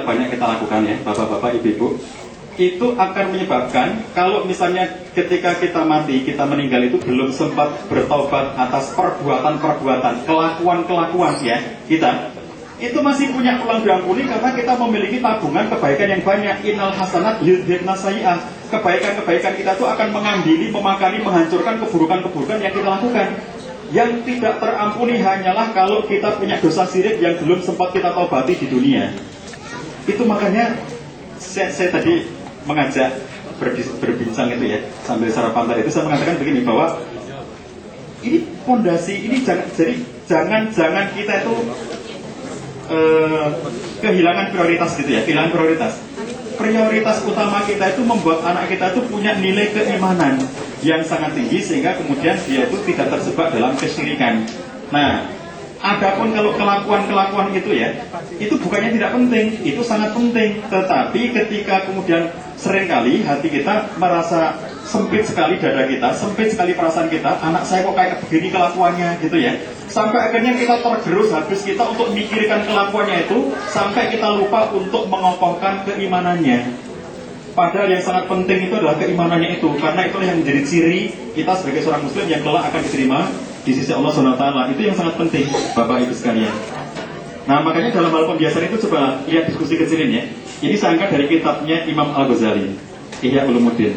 banyak kita lakukan ya, bapak-bapak, ibu-ibu, itu akan menyebabkan kalau misalnya ketika kita mati, kita meninggal itu belum sempat bertobat atas perbuatan-perbuatan, kelakuan-kelakuan ya kita, itu masih punya peluang diampuni karena kita memiliki tabungan kebaikan yang banyak. Innal hasanat yudhibna sayyi'ah. Kebaikan-kebaikan kita itu akan mengambil, memakani, menghancurkan keburukan-keburukan yang kita lakukan. Yang tidak terampuni hanyalah kalau kita punya dosa syirik yang belum sempat kita taubati di dunia. Itu makanya saya tadi mengajak berbincang itu ya, sambil sarapan tadi itu saya mengatakan begini, bahwa ini fondasi ini jangan kita itu kehilangan prioritas gitu ya, kehilangan prioritas. Prioritas utama kita itu membuat anak kita itu punya nilai keimanan yang sangat tinggi sehingga kemudian dia itu tidak terjebak dalam kesyirikan. Nah, adapun kalau kelakuan-kelakuan itu ya, itu bukannya tidak penting, itu sangat penting. Tetapi ketika kemudian seringkali hati kita merasa sempit sekali dada kita, sempit sekali perasaan kita, anak saya kok kayak begini kelakuannya gitu ya. Sampai akhirnya kita tergerus habis kita untuk mikirkan kelakuannya itu, sampai kita lupa untuk mengokohkan keimanannya. Padahal yang sangat penting itu adalah keimanannya itu, karena itulah yang menjadi ciri kita sebagai seorang muslim yang kelak akan diterima di sisi Allah SWT. Itu yang sangat penting, Bapak Ibu sekalian. Nah, makanya dalam hal pembiasaan itu coba lihat diskusi kecil ini ya. Ini saya angkat dari kitabnya Imam Al-Ghazali, Ihya Ulumuddin.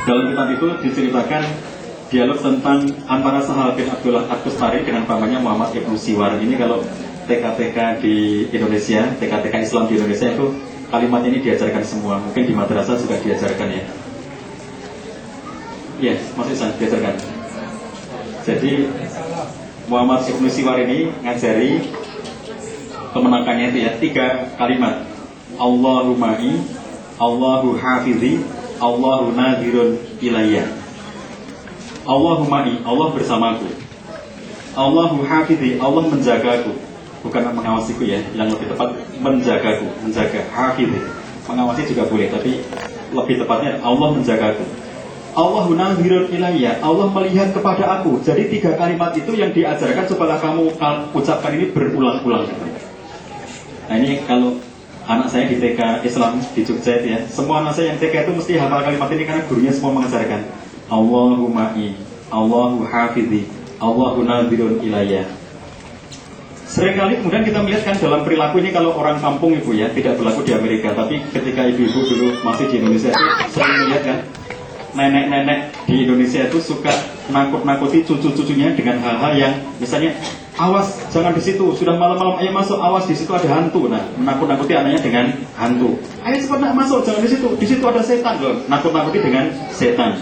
Dalam kitab itu diceritakan dialog tentang antara Sahal bin Abdullah At-Tustari dengan pamannya Muhammad Ibnu Siwar. Ini kalau TK-TK di Indonesia, TK-TK Islam di Indonesia itu kalimat ini diajarkan semua. Mungkin di madrasah juga diajarkan ya. Ya, maksudnya diajarkan. Jadi Muhammad Ibnu Siwar ini ngajari kemenangannya itu ya 3 kalimat. Allahu ma'i, Allahu hafizi, Allahu nadhirun ilayya. Allahu ma'i, Allah bersamaku. Allahu hafizi, Allah menjagaku. Bukan mengawasiku ya, yang lebih tepat menjagaku, menjaga, hafizi. Mengawasi juga boleh, tapi lebih tepatnya Allah menjagaku. Allahu nadhirun ilayya, Allah melihat kepada aku. Jadi 3 kalimat itu yang diajarkan supaya kamu ucapkan ini berulang-ulang. Nah, ini kalau anak saya di TK Islam di Jogja itu ya, semua anak saya yang TK itu mesti hafal kalimat ini karena gurunya semua mengajarkan. Allahu ma'i, Allahu hafizi, Allahu nadhirun ilayya. Seringkali kemudian kita melihat kan dalam perilaku ini, kalau orang kampung ibu ya, tidak berlaku di Amerika, tapi ketika ibu-ibu dulu masih di Indonesia itu sering melihat kan, nenek-nenek di Indonesia itu suka nakut-nakuti cucu-cucunya dengan hal-hal yang misalnya, awas jangan di situ, sudah malam-malam ayo masuk, awas di situ ada hantu. Nah, menakut-nakuti anaknya dengan hantu. Ayo cepat nak masuk, jangan di situ ada setan loh. Nakut-nakuti dengan setan.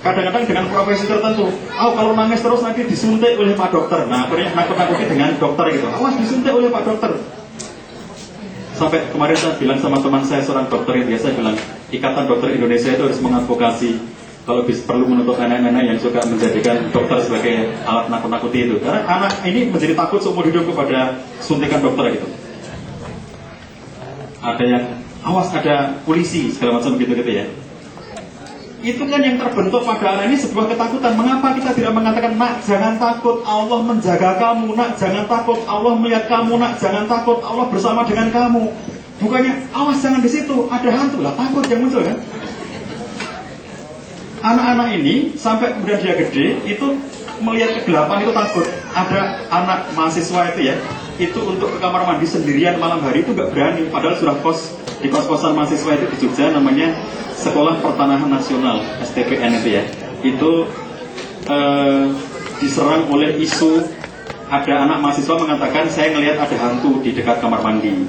Kadang-kadang dengan profesi tertentu. Kalau nangis terus nanti disuntik oleh Pak Dokter. Nah, akhirnya nakut-nakuti dengan dokter gitu. Awas disuntik oleh Pak Dokter. Sampai kemarin saya bilang sama teman saya seorang dokter yang biasa bilang, Ikatan Dokter Indonesia itu harus mengadvokasi kalau perlu menuntut nenek-nenek yang suka menjadikan dokter sebagai alat nakut-nakuti itu. Karena anak ini menjadi takut seumur hidup kepada suntikan dokter gitu. Ada yang awas ada polisi segala macam gitu-gitu ya. Itu kan yang terbentuk pada anak ini sebuah ketakutan. Mengapa kita tidak mengatakan, nak jangan takut, Allah menjaga kamu, nak jangan takut, Allah melihat kamu, nak jangan takut, Allah bersama dengan kamu. Bukannya awas jangan di situ ada hantu, lah takut yang muncul kan. Anak-anak ini sampai kemudian dia gede itu melihat kegelapan itu takut. Ada anak mahasiswa itu ya, itu untuk ke kamar mandi sendirian malam hari itu gak berani. Padahal sudah di kos-kosan mahasiswa itu di Jogja, namanya Sekolah Pertanahan Nasional STPN itu ya. Itu diserang oleh isu, ada anak mahasiswa mengatakan saya ngelihat ada hantu di dekat kamar mandi.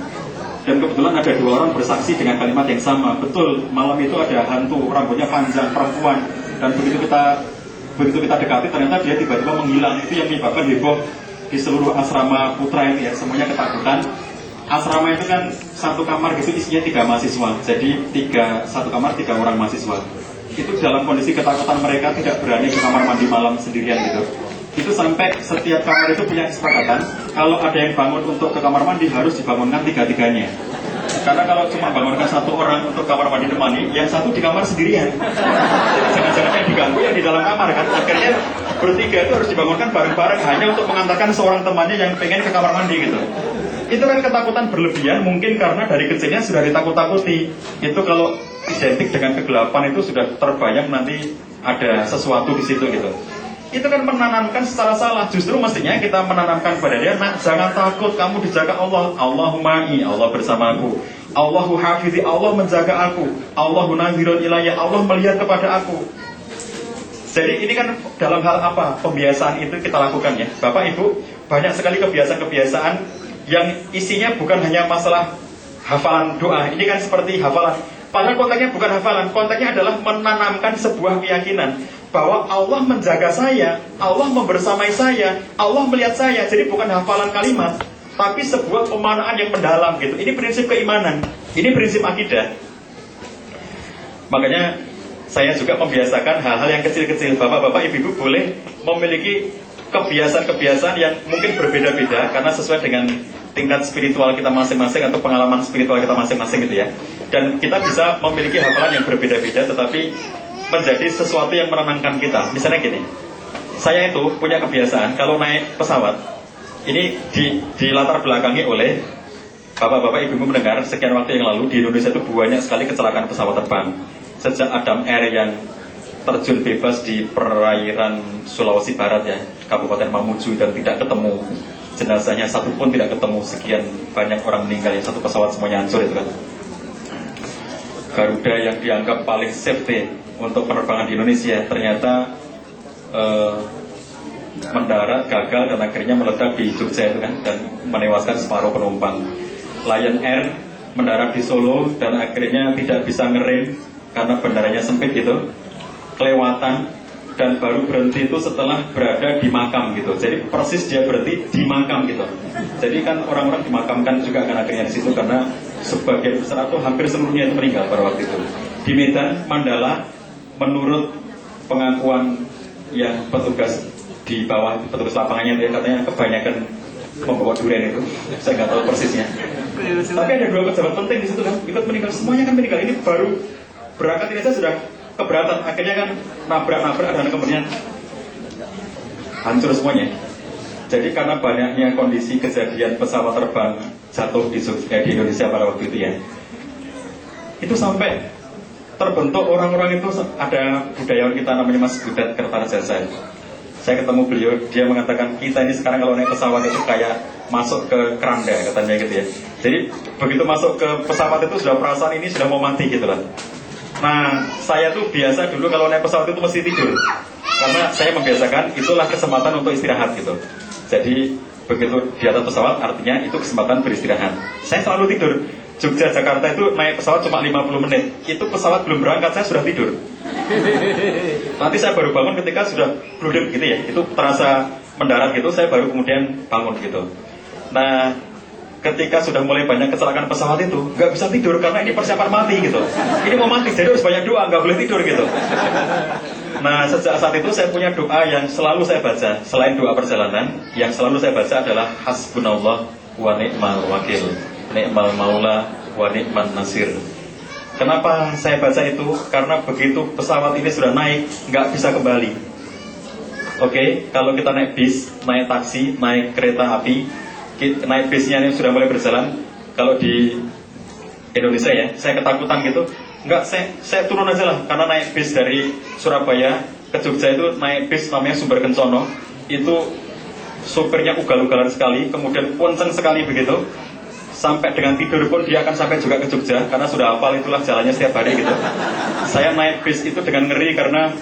Dan kebetulan ada 2 orang bersaksi dengan kalimat yang sama. Betul, malam itu ada hantu, rambutnya panjang, perempuan. Dan begitu kita dekati, ternyata dia tiba-tiba menghilang. Itu yang menyebabkan heboh di seluruh asrama putra itu ya, semuanya ketakutan. Asrama itu kan satu kamar gitu isinya 3 mahasiswa. Jadi satu kamar 3 orang mahasiswa. Itu dalam kondisi ketakutan mereka tidak berani ke kamar mandi malam sendirian gitu. Itu sampai setiap kamar itu punya kesepakatan, kalau ada yang bangun untuk ke kamar mandi harus dibangunkan 3-3-nya. Karena kalau cuma bangunkan 1 orang untuk kamar mandi temani, yang 1 di kamar sendirian. Jangan-jangan yang diganggu yang di dalam kamar kan. Akhirnya bertiga itu harus dibangunkan bareng-bareng hanya untuk mengantarkan seorang temannya yang pengen ke kamar mandi gitu. Itu kan ketakutan berlebihan, mungkin karena dari kecilnya sudah ditakut-takuti. Itu kalau identik dengan kegelapan itu sudah terbayang nanti ada sesuatu di situ gitu. Itu kan menanamkan secara salah. Justru mestinya kita menanamkan pada dia, nah jangan takut, kamu dijaga Allah. Allahuma'i, Allah bersamaku. Allahu hafizi, Allah menjaga aku. Allahu nazirun ilayya, Allah melihat kepada aku. Jadi ini kan dalam hal apa? Pembiasaan itu kita lakukan ya. Bapak Ibu, banyak sekali kebiasaan-kebiasaan yang isinya bukan hanya masalah hafalan doa. Ini kan seperti hafalan. Padahal konteksnya bukan hafalan. Konteksnya adalah menanamkan sebuah keyakinan bahwa Allah menjaga saya, Allah membersamai saya, Allah melihat saya. Jadi bukan hafalan kalimat, tapi sebuah pemanaan yang mendalam gitu. Ini prinsip keimanan, ini prinsip akidah. Makanya saya juga membiasakan hal-hal yang kecil-kecil. Bapak-bapak, ibu-ibu boleh memiliki kebiasaan-kebiasaan yang mungkin berbeda-beda karena sesuai dengan tingkat spiritual kita masing-masing atau pengalaman spiritual kita masing-masing gitu ya. Dan kita bisa memiliki hafalan yang berbeda-beda tetapi menjadi sesuatu yang menenangkan kita. Misalnya gini, saya itu punya kebiasaan kalau naik pesawat, ini di latar belakangi oleh bapak-bapak ibu mendengar sekian waktu yang lalu di Indonesia itu banyak sekali kecelakaan pesawat terbang. Sejak Adam Air yang terjun bebas di perairan Sulawesi Barat ya, Kabupaten Mamuju, dan tidak ketemu jenazahnya satu pun, tidak ketemu, sekian banyak orang meninggal ya, satu pesawat semuanya hancur itu kan. Garuda yang dianggap paling safety untuk penerbangan di Indonesia ternyata mendarat gagal dan akhirnya meledak di Jogja itu kan, dan menewaskan separuh penumpang. Lion Air mendarat di Solo dan akhirnya tidak bisa ngerem karena bandaranya sempit gitu, kelewatan, dan baru berhenti itu setelah berada di makam gitu. Jadi persis dia berhenti di makam gitu. Jadi kan orang-orang dimakamkan juga kan akhirnya di situ karena sebagian besar atau hampir seluruhnya itu meninggal pada waktu itu. Di Medan, Mandala, menurut pengakuan yang petugas di bawah, petugas lapangannya itu ya, katanya kebanyakan membawa durian itu. Saya nggak tahu persisnya. Tapi ada dua pejabat penting di situ kan, ikut meninggal, semuanya kan meninggal. Ini baru berangkat ini saya sudah keberatan, akhirnya kan nabrak dan kemudian hancur semuanya. Jadi karena banyaknya kondisi kejadian pesawat terbang jatuh di Indonesia pada waktu itu ya, itu sampai terbentuk orang-orang itu. Ada budayawan kita namanya Mas Budat Kertarjasa. Saya ketemu beliau, dia mengatakan kita ini sekarang kalau naik pesawat itu kayak masuk ke keranda katanya gitu ya. Jadi begitu masuk ke pesawat itu sudah perasaan ini sudah mau mati gitu lah. Nah, saya tuh biasa dulu kalau naik pesawat itu mesti tidur. Karena saya membiasakan itulah kesempatan untuk istirahat gitu. Jadi begitu di atas pesawat artinya itu kesempatan beristirahat. Saya selalu tidur. Jogja Jakarta itu naik pesawat cuma 50 menit. Itu pesawat belum berangkat saya sudah tidur. Nanti saya baru bangun ketika sudah bludek gitu ya. Itu terasa mendarat gitu, saya baru kemudian bangun gitu. Nah, ketika sudah mulai banyak kecelakaan pesawat itu nggak bisa tidur karena ini persiapan mati gitu. Ini mau mati jadi harus banyak doa, nggak boleh tidur gitu. Nah, sejak saat itu saya punya doa yang selalu saya baca. Selain doa perjalanan, yang selalu saya baca adalah hasbunallah wa ni'mal wakil, ni'mal maula wa ni'man nasir. Kenapa saya baca itu? Karena begitu pesawat ini sudah naik nggak bisa kembali. Oke, kalau kita naik bis, naik taksi, naik kereta api, naik bisnya ini sudah mulai berjalan. Kalau di Indonesia ya, saya ketakutan gitu. Enggak, saya turun aja lah. Karena naik bis dari Surabaya ke Jogja itu naik bis namanya Sumber Kencono. Itu supirnya ugal-ugalan sekali, kemudian ponceng sekali begitu. Sampai dengan tidur pun dia akan sampai juga ke Jogja karena sudah hafal itulah jalannya setiap hari gitu. Saya naik bis itu dengan ngeri karena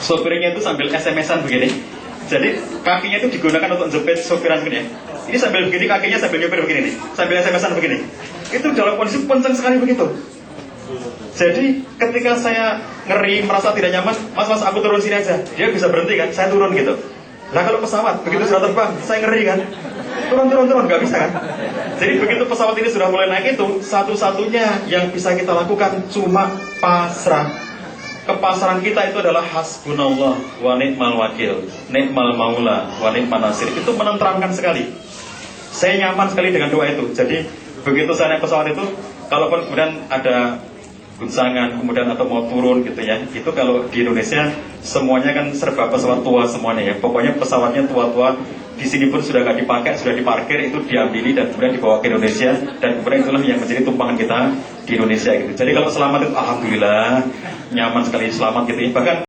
sopirnya itu sambil SMS-an begini. Jadi kakinya itu digunakan untuk jepit sopiran begini ya. Ini sambil begini, kakinya sambil nyopir begini nih, sambil SMS-an begini. Itu dalam kondisi kencang sekali begitu. Jadi ketika saya ngeri, merasa tidak nyaman, mas aku turun sini aja. Dia bisa berhenti kan, saya turun gitu. Nah kalau pesawat, begitu sudah terbang, saya ngeri kan. Turun, nggak bisa kan. Jadi begitu pesawat ini sudah mulai naik itu, satu-satunya yang bisa kita lakukan cuma pasrah. Kepasaran kita itu adalah hasbunallah wa ni'mal wakil, ni'mal maula wa ni'man nasir. Itu menenteramkan sekali. Saya nyaman sekali dengan doa itu. Jadi begitu saya naik pesawat itu, kalaupun kemudian ada guncangan kemudian atau mau turun gitu ya, itu kalau di Indonesia semuanya kan serba pesawat tua semuanya ya. Pokoknya pesawatnya tua-tua, di sini pun sudah nggak dipakai, sudah diparkir, itu diambil dan kemudian dibawa ke Indonesia, dan kemudian itulah yang menjadi tumpangan kita di Indonesia gitu. Jadi kalau selamat itu alhamdulillah nyaman sekali selamat gitu ya. Bahkan